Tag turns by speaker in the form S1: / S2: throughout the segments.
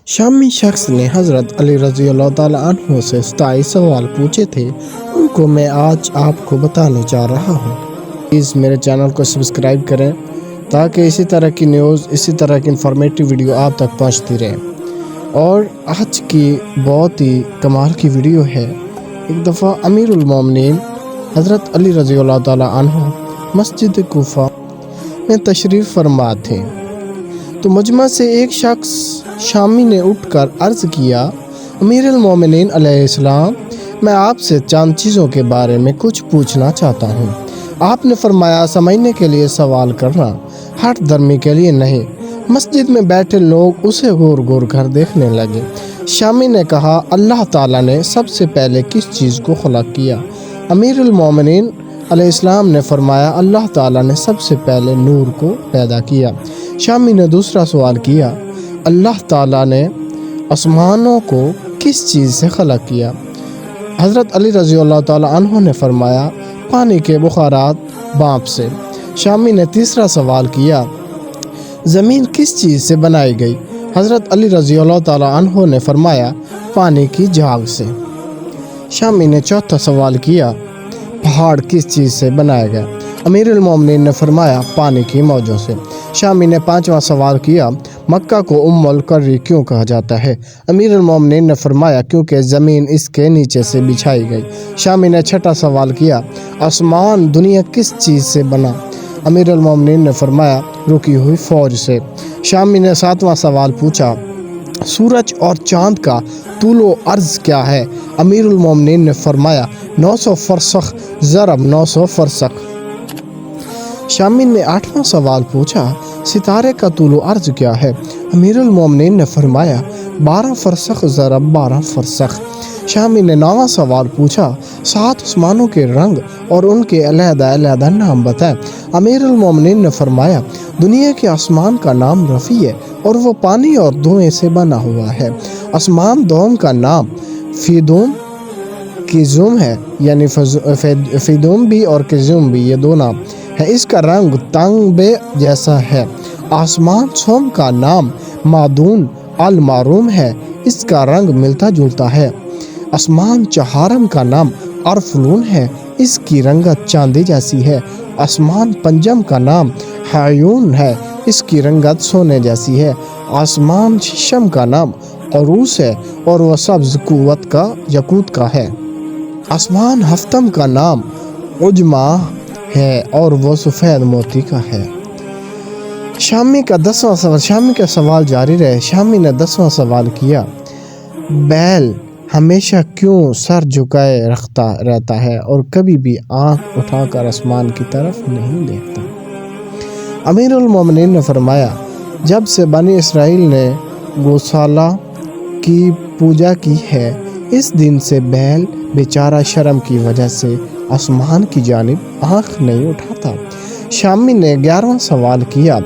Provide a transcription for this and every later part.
S1: शामी शख्स ने हज़रत अली रज़ी अल्लाह ताला अन्हु से 27 सवाल पूछे थे, उनको मैं आज आपको बताने जा रहा हूँ। प्लीज़ मेरे चैनल को सब्सक्राइब करें ताकि इसी तरह की न्यूज़, इसी तरह की इंफॉर्मेटिव वीडियो आप तक पहुँचती रहे। और आज की बहुत ही कमाल की वीडियो है। एक दफ़ा अमीरुल मोमिनीन हज़रत अली रज़ी अल्लाह ताला अन्हु मस्जिद कूफा में तशरीफ़ फरमा थे, तो मजमा से एक शख्स शामी ने उठकर अर्ज़ किया, अमीरुल मोमिनीन अलैहिस्सलाम, मैं आपसे चंद चीज़ों के बारे में कुछ पूछना चाहता हूँ। आपने फरमाया, समझने के लिए सवाल करना, हट धर्मी के लिए नहीं। मस्जिद में बैठे लोग उसे गौर गौर कर देखने लगे। शामी ने कहा, अल्लाह ताला ने सबसे पहले किस चीज़ को खलक किया? अमीरुल मोमिनीन अलैहिस्सलाम ने फरमाया, अल्लाह ताला ने सबसे पहले नूर को पैदा किया। शामी ने दूसरा सवाल किया, अल्लाह ताला ने आसमानों को किस चीज़ से खलक किया? हज़रत अली रज़ी अल्लाह ताला अन्हु ने फरमाया, पानी के बुखारात भाप से। शामी ने तीसरा सवाल किया, ज़मीन किस चीज़ से बनाई गई? हज़रत अली रज़ी अल्लाह ताला अन्हु ने फरमाया, पानी की झाग से। शामी ने चौथा सवाल किया, पहाड़ किस चीज़ से बनाया गया? अमीरुल मोमिनीन ने फरमाया, पानी की मौजों से। शामी ने पांचवा सवाल किया, मक्का को उम्मुल कर्री क्यों कहा जाता है? अमीरुल मोमिनीन ने फरमाया, क्योंकि ज़मीन इसके नीचे से बिछाई गई। शामी ने छठा सवाल किया, आसमान दुनिया किस चीज़ से बना? अमीरुल मोमिनीन ने फरमाया, रुकी हुई फ़ौज से। शामी ने सातवां सवाल पूछा, सूरज और चाँद का तूलो अर्ज़ क्या है? अमीरुल मोमिनीन ने फरमाया, 900 फरसख ज़रब 900 फरसख। शामी ने आठवां सवाल पूछा, सितारे का तूलो अर्ज़ क्या है? अमीरुल मोमिनीन ने फरमाया, 12 फरसख ज़रब 12 फरसख। शामी ने नौवां सवाल पूछा, 7 आसमानों के रंग और उनके अलहदा-अलहदा नाम बताएं। अमीरुल मोमिनीन ने फरमाया, दुनिया के आसमान का नाम रफ़ी है और वो पानी और धुएं से बना हुआ है। आसमान दोम का नाम फ़ीदुम किज़ुम है, यानी फ़ीदुम भी और किज़ुम भी, ये दो नाम है। इसका रंग तांबे जैसा है। आसमान सोम का नाम मादून अल मारूम है, इसका रंग मिलता जुलता है। आसमान चहारम का नाम अरफलून है, इसकी रंगत चांदी जैसी है। आसमान पंजम का नाम हायून है, इसकी रंगत सोने जैसी है। आसमान शीशम का नाम अरूस है और वह सब्ज़ कुवत का यकूत का है। आसमान हफ्तम का नाम उजमा है और वो सफ़ेद मोती का है। शामी का 10वां सवाल। शामी का सवाल जारी रहे। शामी ने 10वां सवाल किया, बैल हमेशा क्यों सर झुकाए रखता रहता है और कभी भी आंख उठाकर आसमान की तरफ नहीं देखता? अमीरुल मोमिनीन ने फरमाया, जब से बनी इसराइल ने गौशाला की पूजा की है, इस दिन से बैल बेचारा शर्म की वजह से आसमान की जानिब आँख नहीं उठाता। शामी ने 11वां सवाल किया,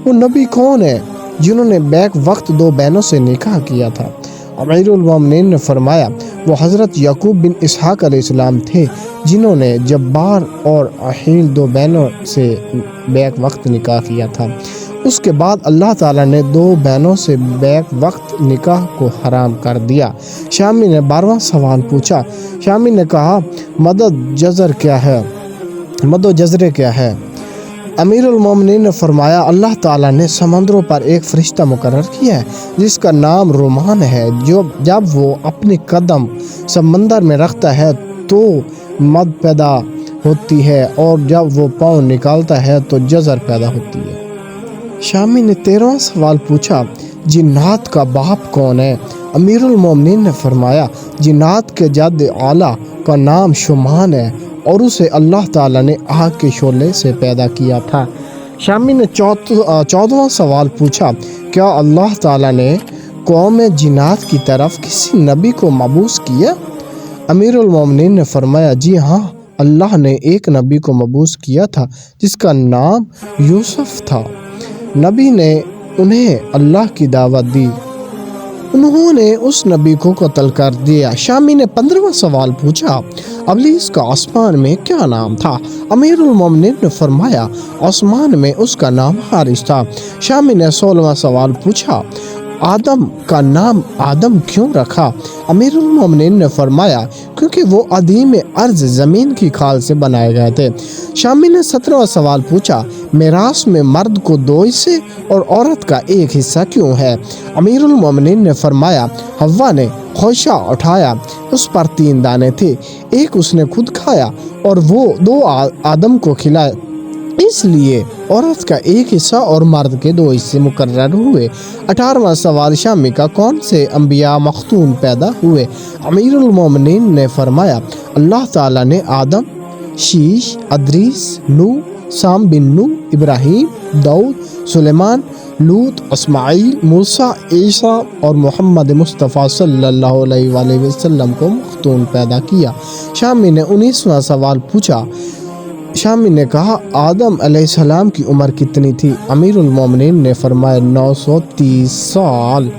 S1: वो नबी कौन है जिन्होंने बैक वक्त 2 बहनों से निकाह किया था? अमीरुल मोमिनीन ने फरमाया, वो हज़रत याकूब बिन इसहाक अलैहिस्सलाम थे, जिन्होंने जब्बार और अहील 2 बहनों से बैक वक्त निकाह किया था। उसके बाद अल्लाह ताला ने 2 बहनों से बैक वक्त निकाह को हराम कर दिया। शामी ने 12वां सवाल पूछा। शामी ने कहा, मदद जज़रे क्या है? अमीरुल मोमिनीन ने फरमाया, अल्लाह ताला ने समंदरों पर एक फ़रिश्ता मुकर्रर किया है जिसका नाम रोमान है। जब वो अपनी कदम समंदर में रखता है तो मद पैदा होती है और जब वो पाँव निकालता है तो जज़र पैदा होती है। शामी ने 13वां सवाल पूछा, जिन्नात का बाप कौन है? अमीरुल मोमिनीन ने फरमाया, जिन्नात के जद आला का नाम शुमान है और उसे अल्लाह ताला ने आग के शोले से पैदा किया था। शामी ने 14वां सवाल पूछा, क्या अल्लाह ताला ने कौम जिन्नात की तरफ किसी नबी को मबूस किया? अमीरुल मोमिनीन ने फरमाया, जी हाँ, अल्लाह ने एक नबी को मबूस किया था जिसका नाम यूसुफ था। नबी ने उन्हें अल्लाह की दावत दी, उन्होंने उस नबी को कत्ल कर दिया। शामी ने 15वां सवाल पूछा, अबलीस का आसमान में क्या नाम था? अमीरुल मोमिनीन ने फरमाया, आसमान में उसका नाम हारिस था। शामी ने 16वां सवाल पूछा, आदम का नाम आदम क्यों रखा? अमीरुल मोमिनीन ने फरमाया क्योंकि वो अदीम अर्ज ज़मीन की खाल से बनाए गए थे। शामी ने 17वां सवाल पूछा, मिरास में मर्द को 2 हिस्से और औरत का 1 हिस्सा क्यों है? अमीरुल मोमिनीन ने फरमाया, हव्वा ने खोशा उठाया, उस पर 3 दाने थे, एक उसने खुद खाया और वो 2 आदम को खिलाए, इसलिए औरत का 1 हिस्सा और मर्द के 2 हिस्से मुकर्रर हुए। 18वां सवाल शामी का, कौन से अंबिया मख्तून पैदा हुए? अमीरुल मोमिनीन ने फरमाया, अल्लाह ताला ने आदम, शीश, अदरीस, नूह, साम बिन नूह, इब्राहीम, दाऊद, सुलेमान, लूत, इस्माइल, मूसा, ईसा और मोहम्मद मुस्तफ़ा सल्लल्लाहु अलैहि वसल्लम को मख्तून पैदा किया। शामी ने 19वां सवाल पूछा। शामी ने कहा, आदम अलैहिस्सलाम की उम्र कितनी थी? अमीरुल मोमिनीन ने फरमाया 930 साल।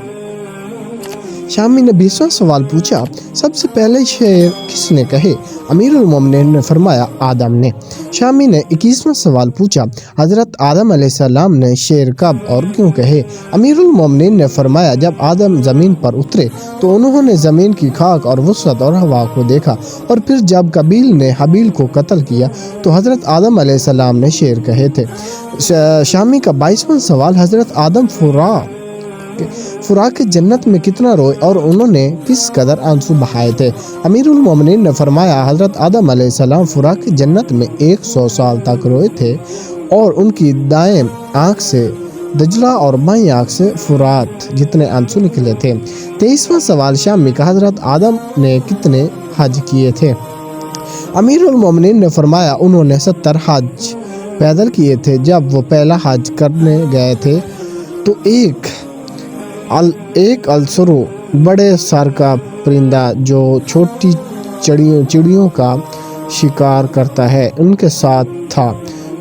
S1: शामी ने 20वां सवाल पूछा, सबसे पहले शेर किसने कहे? अमीरुल मोमिनीन ने फरमाया, आदम ने। शामी ने 21वां सवाल पूछा, हज़रत आदम अलैहिस्सलाम ने शेर कब और क्यों कहे? अमीरुल मोमिनीन ने फरमाया, जब आदम ज़मीन पर उतरे तो उन्होंने ज़मीन की खाक और वसअत और हवा को देखा, और फिर जब कबील ने हबील को कत्ल किया तो हज़रत आदम अलैहिस्सलाम ने शेर कहे थे। शामी का 22वां सवाल, हज़रत आदम फुरा के जन्नत में कितना रोए और उन्होंने किस कदर आंसू बहाए थे? अमीरुल मोमिनीन ने फरमाया, हज़रत आदम अलैहिस्सलाम फुरा की जन्नत में 100 साल तक रोए थे और उनकी दाएं आँख से दजला और बाईं आँख से फुरात जितने आंसू निकले थे। 23वां सवाल शामी का, हज़रत आदम ने कितने हज किए थे? अमीरुल मोमिनीन ने फरमाया, उन्होंने 70 हज पैदल किए थे। जब वो पहला हज करने गए थे तो एक अलसरो बड़े सर का परिंदा जो छोटी चिड़ियों का शिकार करता है उनके साथ था,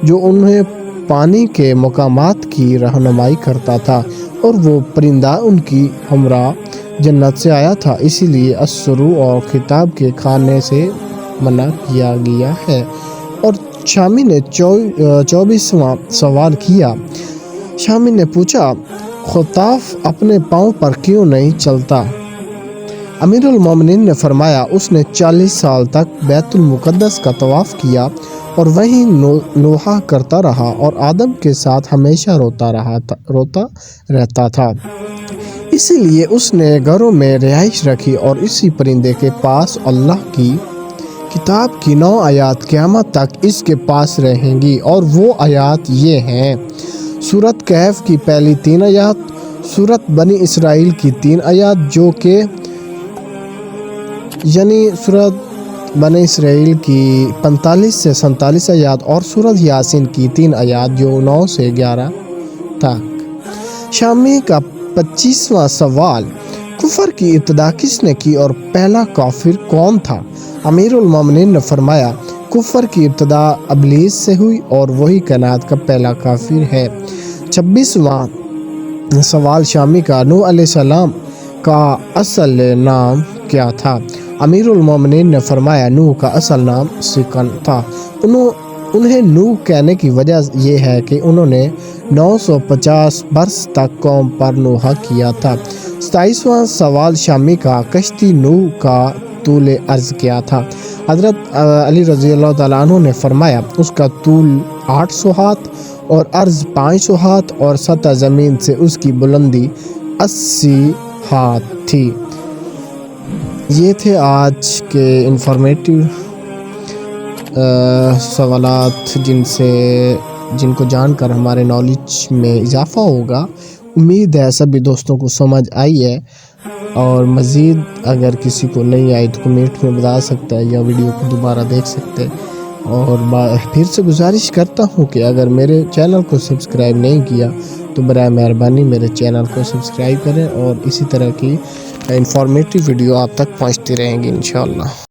S1: जो उन्हें पानी के मकामात की रहनुमाई करता था, और वो परिंदा उनकी हमरा जन्नत से आया था, इसीलिए अस्सरू और खिताब के खाने से मना किया गया है। और शामी ने 24वां सवाल किया। शामी ने पूछा, खुताफ अपने पाँव पर क्यों नहीं चलता? अमीरुल मोमिनीन ने फरमाया, उसने 40 साल तक बैतुल मुक़द्दस का तवाफ़ किया और वहीं नोहा करता रहा और आदम के साथ हमेशा रोता रहता था। इसीलिए उसने घरों में रिहाइश रखी और इसी परिंदे के पास अल्लाह की किताब की 9 आयात क़यामत तक इसके पास रहेंगी, और वो आयात ये हैं: सूरत कहफ की पहली 3 आयात, सूरत बनी इसराइल की 3 आयात जो कि यानी सूरत बनी इसराइल की 45 से 47 आयात, और सूरत यासीन की 3 आयात जो 9 से 11 तक। शामी का 25वां सवाल, कुफर की इब्तिदा किसने की और पहला काफिर कौन था? अमीरुल मोमिनीन ने फरमाया, कुफर की इब्तिदा इब्लीस से हुई और वही कायनात का पहला काफिर है। 26वां सवाल शामी का, नूह अलैहिस्सलाम का असल नाम क्या था? अमीरुल मोमिनीन ने फरमाया, नूह का असल नाम सिकन था। उन्हें नूह कहने की वजह यह है कि उन्होंने 950 बरस तक कौम पर नूहा किया था। 27वां सवाल शामी का, कश्ती नूह का तूल अर्ज़ क्या था? हज़रत अली रज़ी अल्लाह तआला अन्हु ने फरमाया, उसका तूल 800 हाथ और अर्ज़ 500 हाथ और सतह ज़मीन से उसकी बुलंदी 80 हाथ थी। ये थे आज के इंफॉर्मेटिव सवालात जिनको जानकर हमारे नॉलेज में इजाफ़ा होगा। उम्मीद है सभी दोस्तों को समझ आई है, और मज़ीद अगर किसी को नहीं आई तो कमेंट में बता सकता है या वीडियो को दोबारा देख सकते हैं। और फिर से गुजारिश करता हूँ कि अगर मेरे चैनल को सब्सक्राइब नहीं किया तो बराए मेहरबानी मेरे चैनल को सब्सक्राइब करें, और इसी तरह की इंफॉर्मेटिव वीडियो आप तक पहुँचती रहेंगी इंशाअल्लाह।